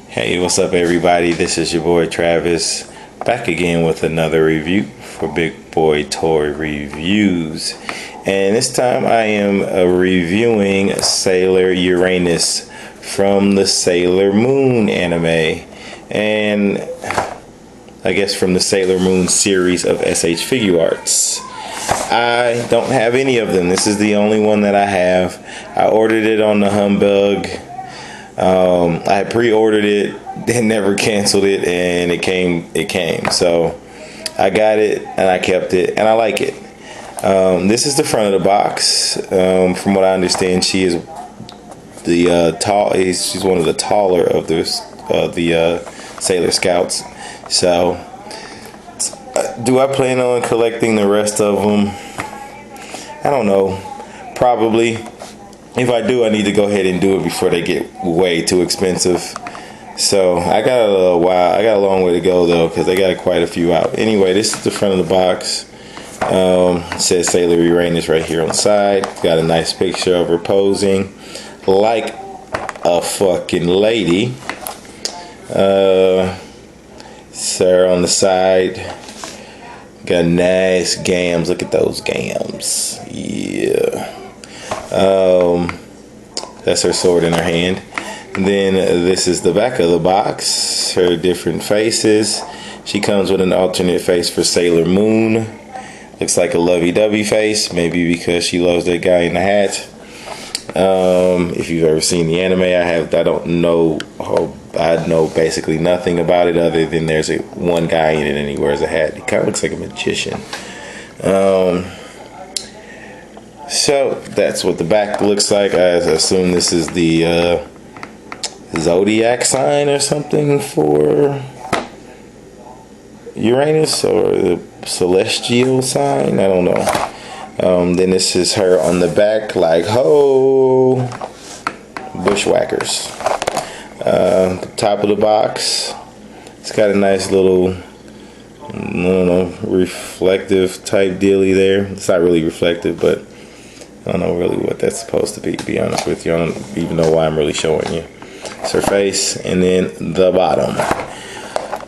Hey, what's up, everybody? This is your boy Travis, back again with another review for Big Boy Toy Reviews. And this time I am reviewing Sailor Uranus from the Sailor Moon anime. And I guess from the Sailor Moon series of S.H.Figuarts. I don't have any of them. This is the only one that I have. I ordered it on the Humbug. I pre-ordered it, then never canceled it, and it came. So I got it and I kept it and I like it. This is the front of the box. From what I understand, she is she's one of the taller of the Sailor Scouts. So do I plan on collecting the rest of them? I don't know. Probably. If I do, I need to go ahead and do it before they get way too expensive. So I got a little while. I got a long way to go though, because I got quite a few out. Anyway, this is the front of the box. It says Sailor Uranus right here on the side. Got a nice picture of her posing like a fucking lady. Sarah on the side. Got nice gams. Look at those gams. Yeah. That's her sword in her hand. And then this is the back of the box. Her different faces. She comes with an alternate face for Sailor Moon. Looks like a lovey-dovey face. Maybe because she loves that guy in the hat. If you've ever seen the anime, I know basically nothing about it other than there's one guy in it and he wears a hat. He kind of looks like a magician. So that's what the back looks like. I assume this is the zodiac sign or something for Uranus, or the celestial sign. I don't know. Then this is her on the back, like ho, bushwhackers. The top of the box, it's got a nice little, I don't know, reflective type dealy there. It's not really reflective, but I don't know really what that's supposed to be honest with you. I don't even know why I'm really showing you. It's her face, and then the bottom.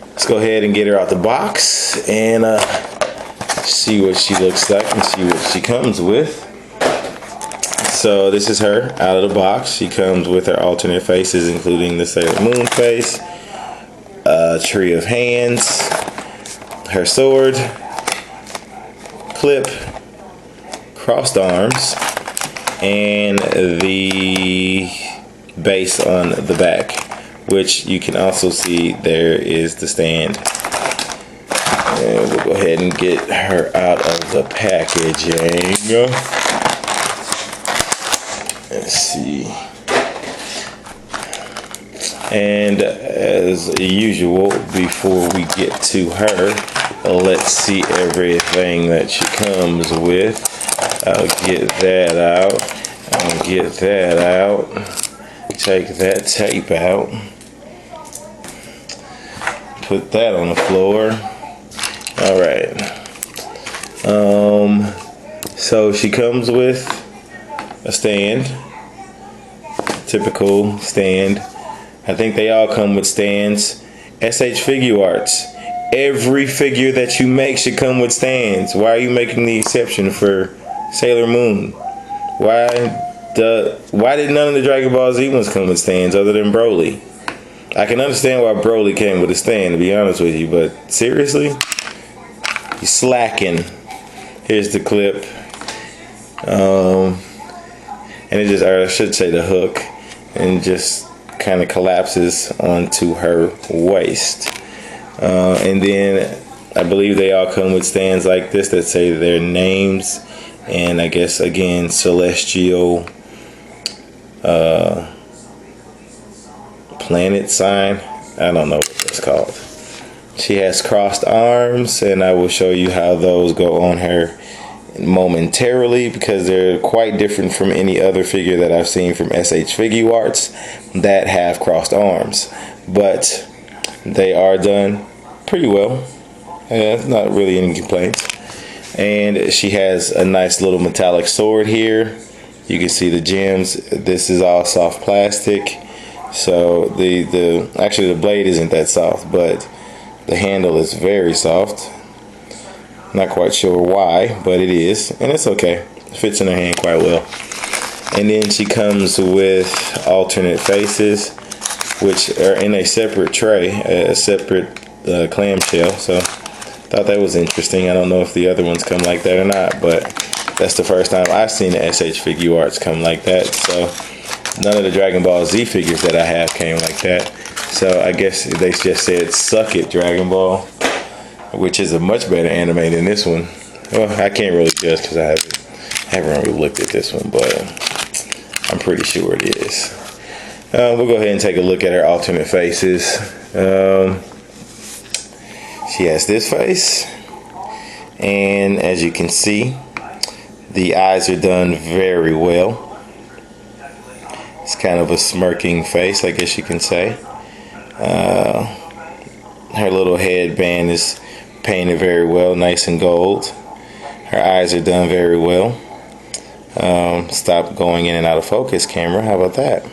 Let's go ahead and get her out the box and see what she looks like and see what she comes with. So this is her out of the box. She comes with her alternate faces, including the Sailor Moon face, a tree of hands, her sword, clip, crossed arms, and the base on the back, which you can also see there is the stand. And we'll go ahead and get her out of the packaging. Let's see. And as usual, before we get to her, let's see everything that she comes with. I'll get that out. I'll get that out. Take that tape out. Put that on the floor. Alright. So she comes with a stand. Typical stand. I think they all come with stands. S.H.Figuarts. Every figure that you make should come with stands. Why are you making the exception for Sailor Moon? Why did none of the Dragon Ball Z ones come with stands other than Broly? I can understand why Broly came with a stand, to be honest with you, but seriously? You slacking. Here's the clip. And it just, or I should say the hook, and just kind of collapses onto her waist. And then I believe they all come with stands like this that say their names, and I guess again celestial planet sign. I don't know what it's called. She has crossed arms, and I will show you how those go on her momentarily, because they're quite different from any other figure that I've seen from S.H.Figuarts that have crossed arms, but they are done pretty well. Yeah, not really any complaints. And she has a nice little metallic sword here. You can see the gems. This is all soft plastic. So actually the blade isn't that soft, but the handle is very soft. Not quite sure why, but it is, and it's okay. It fits in her hand quite well. And then she comes with alternate faces, which are in a separate tray, a separate clamshell. So thought that was interesting. I don't know if the other ones come like that or not, but that's the first time I've seen the S.H.Figuarts come like that. So none of the Dragon Ball Z figures that I have came like that. So I guess they just said, "Suck it, Dragon Ball," which is a much better anime than this one. Well, I can't really judge because I haven't really looked at this one, but I'm pretty sure it is. We'll go ahead and take a look at her alternate faces. She has this face, and as you can see, the eyes are done very well. It's kind of a smirking face, I guess you can say. Her little headband is painted very well, nice and gold. Her eyes are done very well. Stop going in and out of focus, camera. How about that?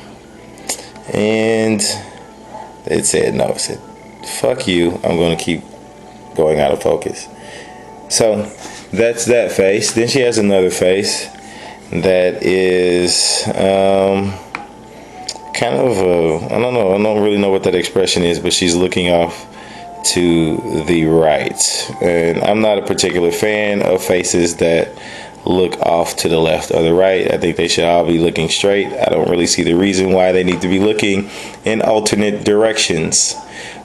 And it said no. It said, "Fuck you. I'm going to keep going out of focus." So that's that face. Then she has another face that is kind of I don't know. I don't really know what that expression is, but she's looking off to the right. And I'm not a particular fan of faces that look off to the left or the right. I think they should all be looking straight. I don't really see the reason why they need to be looking in alternate directions.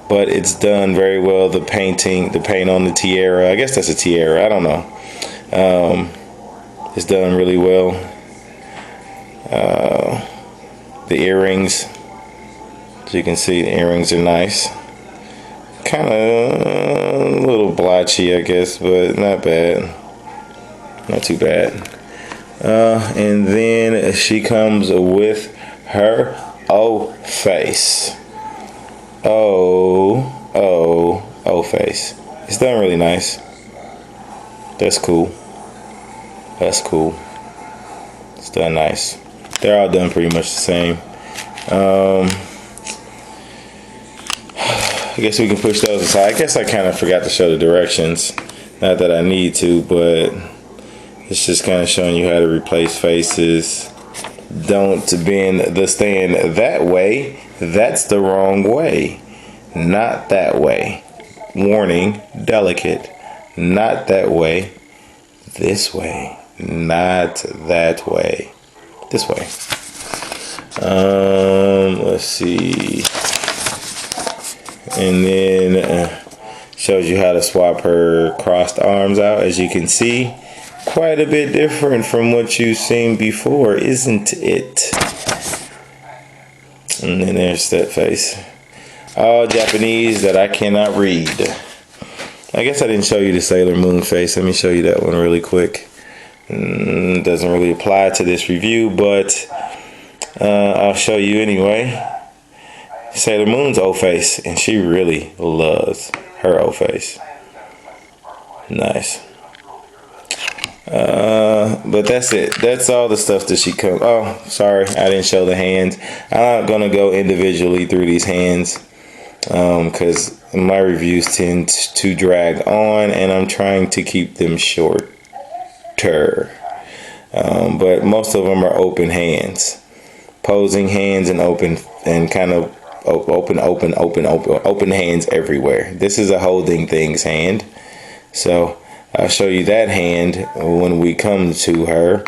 But it's done very well. The paint on the tiara, I guess that's a tiara, I don't know. It's done really well. The earrings, as you can see, the earrings are nice. Kind of a little blotchy, I guess, but not bad. Not too bad. And then she comes with her face. Face. It's done really nice. That's cool. That's cool. It's done nice. They're all done pretty much the same. I guess we can push those aside. I guess I kind of forgot to show the directions. Not that I need to, but it's just kind of showing you how to replace faces. Don't bend the stand that way. That's the wrong way. Not that way. Warning, delicate. Not that way. This way. Not that way. This way. Let's see. And then shows you how to swap her crossed arms out. As you can see, quite a bit different from what you've seen before, isn't it? And then there's that face. All Japanese that I cannot read. I guess I didn't show you the Sailor Moon face. Let me show you that one really quick. Doesn't really apply to this review, but I'll show you anyway. Sailor Moon's O face, and she really loves her O face. Nice. But that's it. That's all the stuff that she comes. Oh, sorry, I didn't show the hands. I'm not gonna go individually through these hands because my reviews tend to drag on, and I'm trying to keep them shorter. But most of them are open hands, posing hands, and open and kind of open hands everywhere. This is a holding things hand, so I'll show you that hand when we come to her,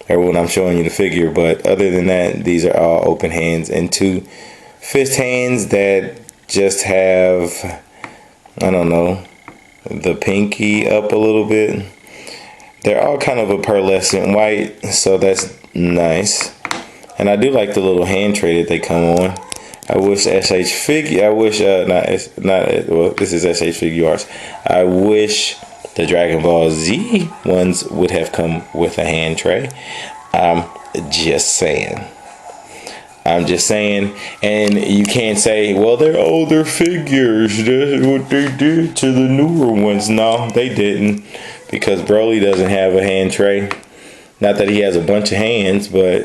or when I'm showing you the figure. But other than that, these are all open hands, and two fist hands that just have, I don't know, the pinky up a little bit. They're all kind of a pearlescent white, so that's nice. And I do like the little hand tray that they come on. I wish this is S.H.Figuarts. I wish the Dragon Ball Z ones would have come with a hand tray. I'm just saying. And you can't say, well, they're older figures. That's what they did to the newer ones. No, they didn't. Because Broly doesn't have a hand tray. Not that he has a bunch of hands, but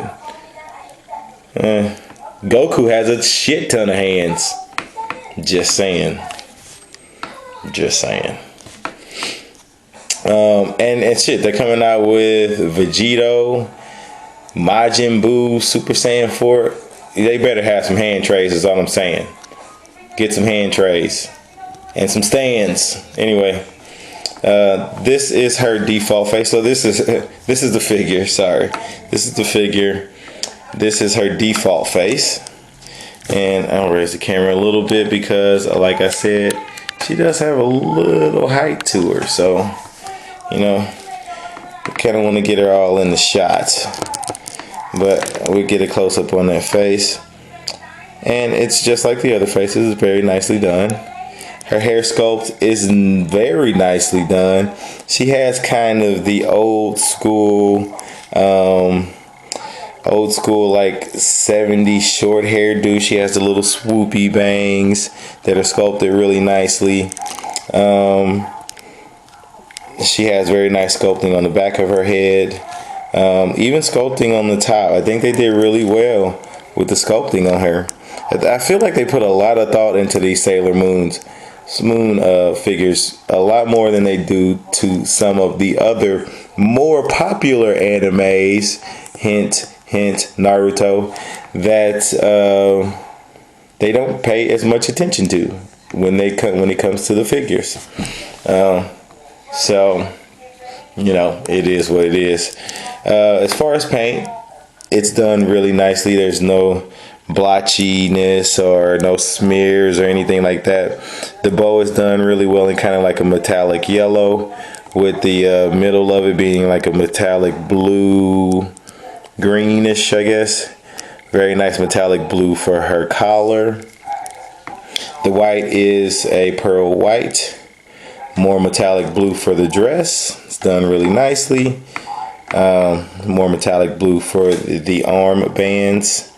Goku has a shit ton of hands. Just saying. Just saying. And shit, they're coming out with Vegito, Majin Buu, Super Saiyan 4. They better have some hand trays, is all I'm saying. Get some hand trays. And some stands. Anyway. This is her default face. So this is the figure. Sorry, this is the figure. This is her default face. And I'll raise the camera a little bit because, like I said, she does have a little height to her. So, you know, we kind of want to get her all in the shot. But we'll get a close up on that face. And it's just like the other faces. It's very nicely done. Her hair sculpt is very nicely done. She has kind of the old school like 70s short hairdo. She has the little swoopy bangs that are sculpted really nicely. She has very nice sculpting on the back of her head. Even sculpting on the top. I think they did really well with the sculpting on her. I feel like they put a lot of thought into these Sailor Moon figures, a lot more than they do to some of the other more popular animes, hint Naruto, that they don't pay as much attention to when it comes to the figures. So, you know, it is what it is. As far as paint, it's done really nicely. There's no blotchiness or no smears or anything like that. The bow is done really well in kind of like a metallic yellow, with the middle of it being like a metallic blue, greenish, I guess. Very nice metallic blue for her collar. The white is a pearl white. More metallic blue for the dress. It's done really nicely. More metallic blue for the arm bands.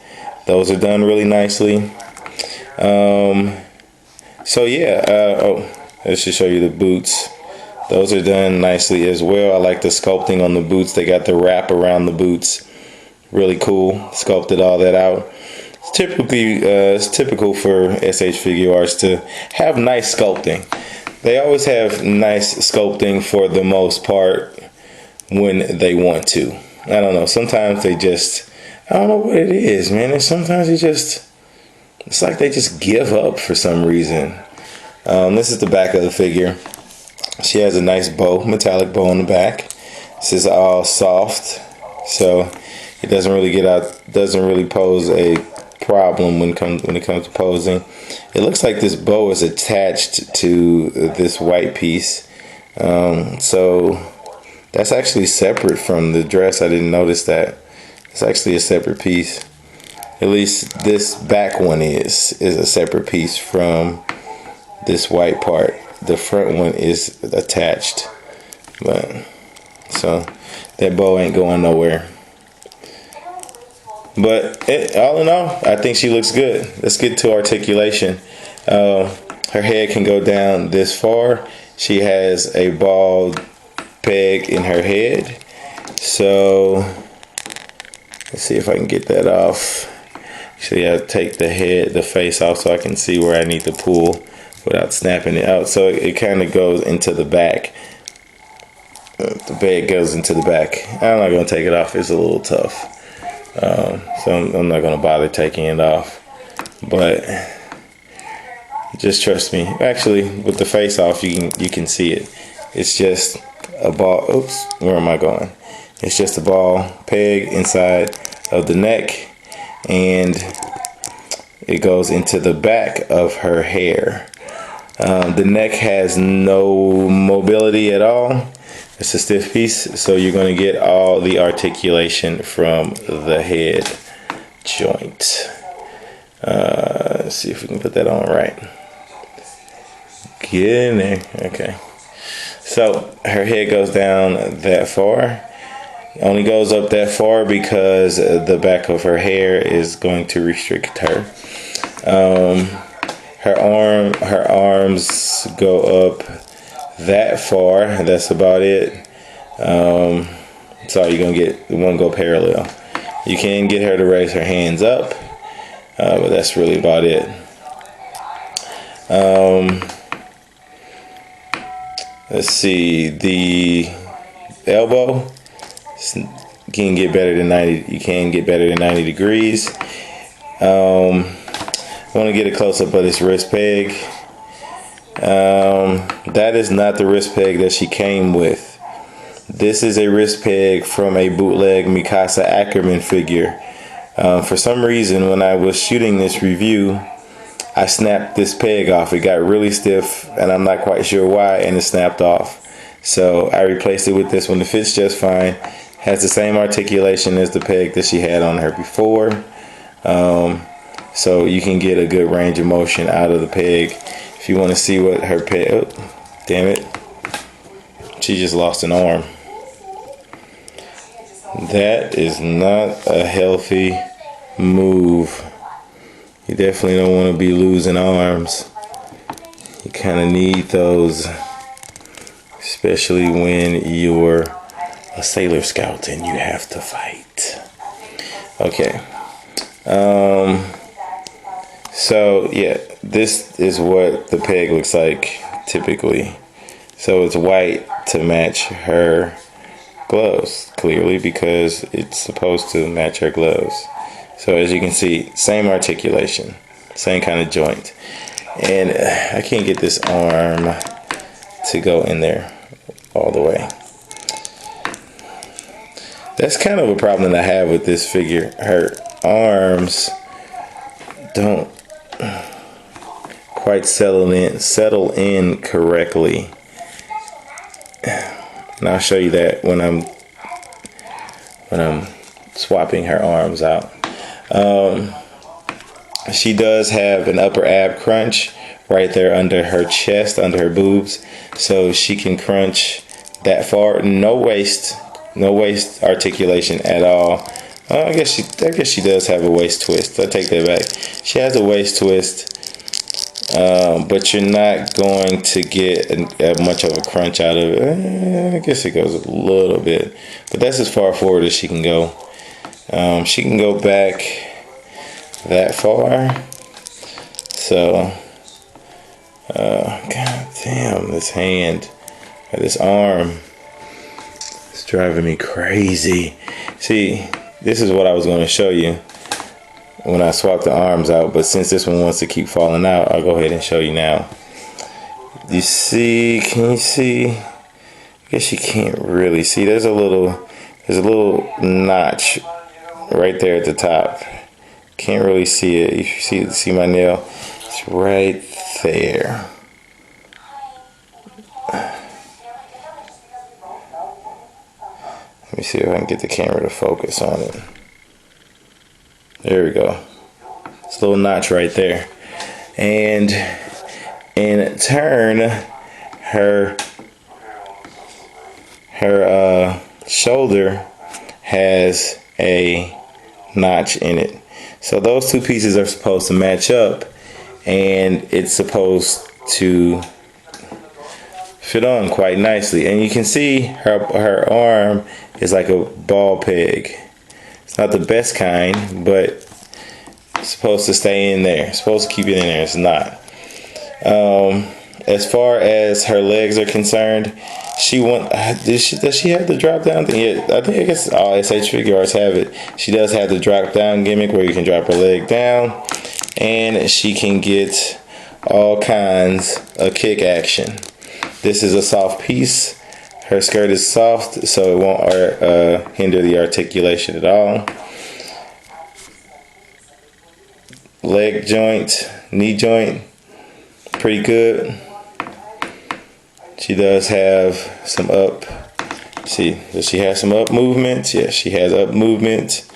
Those are done really nicely. So yeah, let's just show you the boots. Those are done nicely as well. I like the sculpting on the boots. They got the wrap around the boots. Really cool. Sculpted all that out. It's typical for S.H.Figuarts to have nice sculpting. They always have nice sculpting for the most part when they want to. I don't know. Sometimes they just, I don't know what it is, man. And sometimes it's like they just give up for some reason. This is the back of the figure. She has a nice bow, metallic bow on the back. This is all soft, so it doesn't really pose a problem when it comes to posing. It looks like this bow is attached to this white piece, so that's actually separate from the dress. I didn't notice that. It's actually a separate piece. At least this back one is a separate piece from this white part. The front one is attached, but so that bow ain't going nowhere. But all in all, I think she looks good. Let's get to articulation. Her head can go down this far. She has a bald peg in her head. So let's see if I can get that off. Actually, I have to take the face off so I can see where I need to pull without snapping it out. So it kind of goes into the back. The bag goes into the back. I'm not going to take it off. It's a little tough. So I'm not going to bother taking it off. But just trust me. Actually, with the face off, you can see it. It's just a ball. Oops, where am I going? It's just a ball peg inside of the neck, and it goes into the back of her hair. The neck has no mobility at all. It's a stiff piece, so you're going to get all the articulation from the head joint. Let's see if we can put that on right. Get in there. Okay. So her head goes down that far. Only goes up that far because the back of her hair is going to restrict her. Her arms go up that far. That's about it. So you're gonna get, it won't go parallel. You can get her to raise her hands up. but that's really about it. Let's see, the elbow can get better than 90. You can get better than 90 degrees. I want to get a close up of this wrist peg. That is not the wrist peg that she came with. This is a wrist peg from a bootleg Mikasa Ackerman figure. For some reason, when I was shooting this review, I snapped this peg off. It got really stiff, and I'm not quite sure why, and it snapped off. So I replaced it with this one. It fits just fine. Has the same articulation as the peg that she had on her before. So you can get a good range of motion out of the peg. If you want to see what her peg... Oh, damn it. She just lost an arm. That is not a healthy move. You definitely don't want to be losing arms. You kind of need those, especially when you're a Sailor Scout and you have to fight. Okay. So yeah, this is what the peg looks like typically. So it's white to match her gloves, clearly, because it's supposed to match her gloves. So as you can see, same articulation, same kind of joint. And I can't get this arm to go in there all the way. That's kind of a problem that I have with this figure. Her arms don't quite settle in correctly. And I'll show you that when I'm swapping her arms out. She does have an upper ab crunch right there under her chest, under her boobs, so she can crunch that far. No waist articulation at all. I guess she does have a waist twist. I take that back. She has a waist twist, but you're not going to get much of a crunch out of it. I guess it goes a little bit, but that's as far forward as she can go. She can go back that far. So, god damn, this hand, this arm, it's driving me crazy. See, this is what I was going to show you when I swapped the arms out, but since this one wants to keep falling out, I'll go ahead and show you now. You see, can you see? I guess you can't really see. There's a little notch right there at the top. Can't really see it. If you see my nail, it's right there. Let me see if I can get the camera to focus on it. There we go. It's a little notch right there. And in turn, her shoulder has a notch in it. So those two pieces are supposed to match up, and it's supposed to fit on quite nicely. And you can see her arm is like a ball peg. It's not the best kind, but it's supposed to stay in there. It's supposed to keep it in there. It's not. As far as her legs are concerned, does she have the drop down thing? Yeah, I guess all S.H.Figuarts have it. She does have the drop down gimmick where you can drop her leg down, and she can get all kinds of kick action. This is a soft piece. Her skirt is soft, so it won't hinder the articulation at all. Leg joint, knee joint, pretty good. She does have some up. See, does she have some up movements? Yes, she has up movement.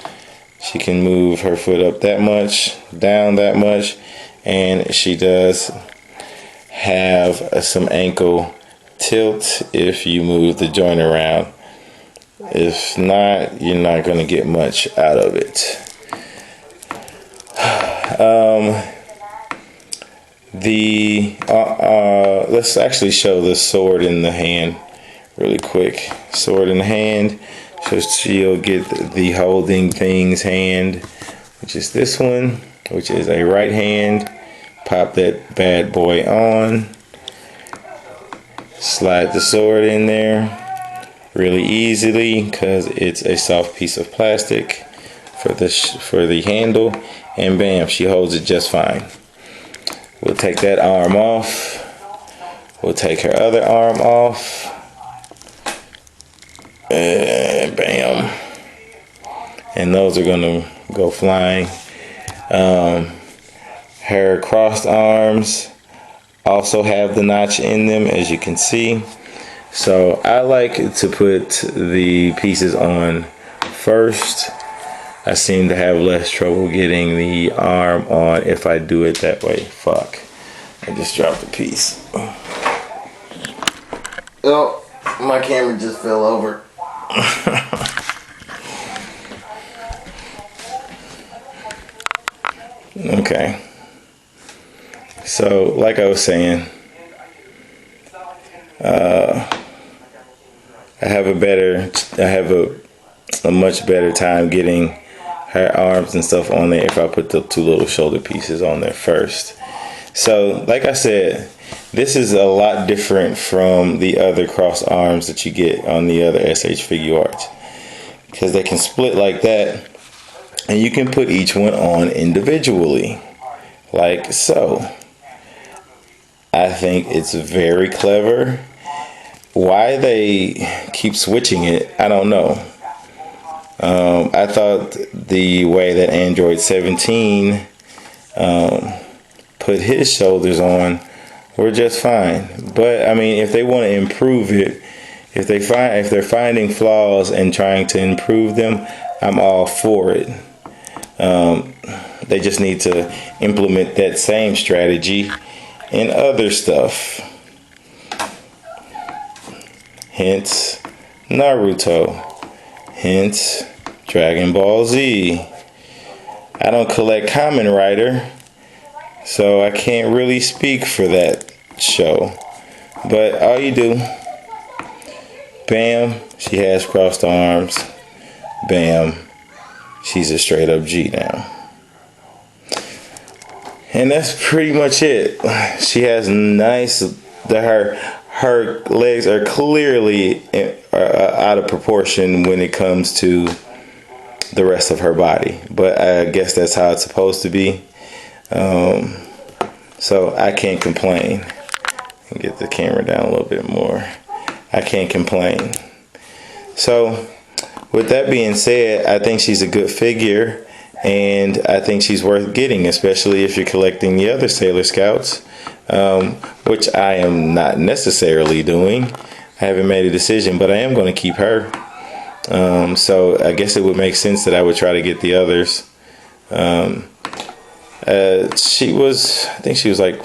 She can move her foot up that much, down that much, and she does have some ankle tilt if you move the joint around. If not, you're not going to get much out of it. Let's actually show the sword in the hand really quick. Sword in the hand, so she'll get the holding things hand, which is this one. which is a right hand. Pop that bad boy on. Slide the sword in there really easily because it's a soft piece of plastic for the handle, and bam, she holds it just fine. We'll take that arm off. We'll take her other arm off, and bam, and those are gonna go flying. Her crossed arms also have the notch in them, as you can see. So I like to put the pieces on first. I seem to have less trouble getting the arm on if I do it that way. Fuck, I just dropped a piece. Oh, my camera just fell over. Okay. So, like I was saying, I have a much better time getting her arms and stuff on there if I put the two little shoulder pieces on there first. So, like I said, this is a lot different from the other cross arms that you get on the other S.H.Figuarts, because they can split like that, and you can put each one on individually, like so. I think it's very clever. Why they keep switching it, I don't know. I thought the way that Android 17 put his shoulders on were just fine. But I mean, if they want to improve it, if they're finding flaws and trying to improve them, I'm all for it. They just need to implement that same strategy in other stuff. Hence Naruto. Hence Dragon Ball Z. I don't collect Kamen Rider, so I can't really speak for that show. But all you do, bam, she has crossed arms. Bam, she's a straight up G now. And that's pretty much it. She has nice, her legs are clearly out of proportion when it comes to the rest of her body. But I guess that's how it's supposed to be. So I can't complain. Get the camera down a little bit more. I can't complain. So with that being said, I think she's a good figure. And I think she's worth getting, especially if you're collecting the other Sailor Scouts, which I am not necessarily doing. I haven't made a decision, but I am going to keep her. So I guess it would make sense that I would try to get the others. I think she was like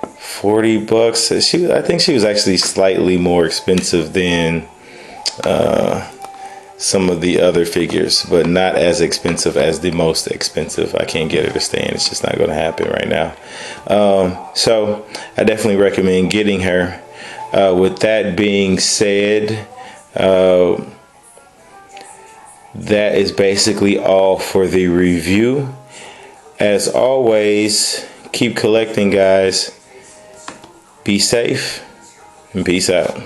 $40. I think she was actually slightly more expensive than some of the other figures, but not as expensive as the most expensive. I can't get her to stand. It's just not going to happen right now. So I definitely recommend getting her. With that being said, that is basically all for the review. As always, keep collecting, guys. Be safe and peace out.